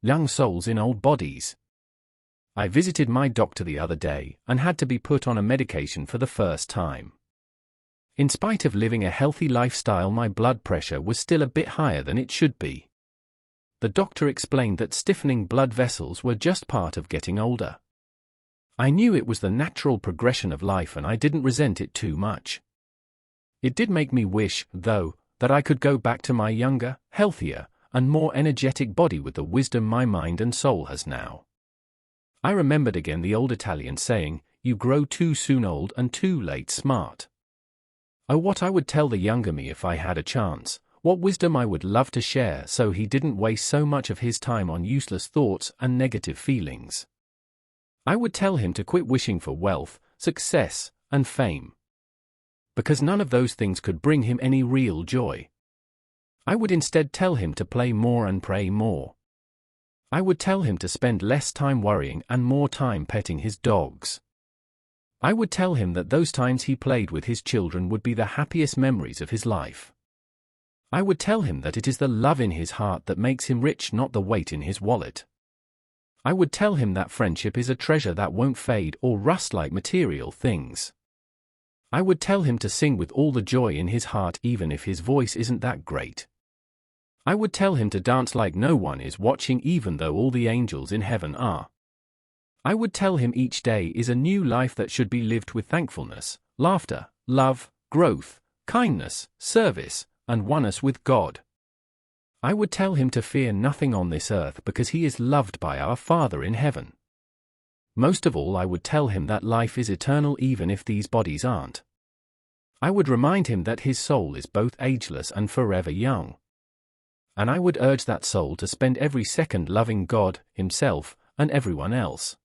young souls in old bodies. I visited my doctor the other day and had to be put on a medication for the first time. In spite of living a healthy lifestyle, my blood pressure was still a bit higher than it should be. The doctor explained that stiffening blood vessels were just part of getting older. I knew it was the natural progression of life and I didn't resent it too much. It did make me wish, though, that I could go back to my younger, healthier, and more energetic body with the wisdom my mind and soul has now. I remembered again the old Italian saying, "You grow too soon old and too late smart." Oh, what I would tell the younger me if I had a chance, what wisdom I would love to share so he didn't waste so much of his time on useless thoughts and negative feelings. I would tell him to quit wishing for wealth, success, and fame. Because none of those things could bring him any real joy. I would instead tell him to play more and pray more. I would tell him to spend less time worrying and more time petting his dogs. I would tell him that those times he played with his children would be the happiest memories of his life. I would tell him that it is the love in his heart that makes him rich, not the weight in his wallet. I would tell him that friendship is a treasure that won't fade or rust like material things. I would tell him to sing with all the joy in his heart even if his voice isn't that great. I would tell him to dance like no one is watching even though all the angels in heaven are. I would tell him each day is a new life that should be lived with thankfulness, laughter, love, growth, kindness, service, and oneness with God. I would tell him to fear nothing on this earth because he is loved by our Father in heaven. Most of all, I would tell him that life is eternal even if these bodies aren't. I would remind him that his soul is both ageless and forever young. And I would urge that soul to spend every second loving God, himself, and everyone else.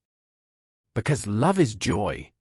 Because love is joy.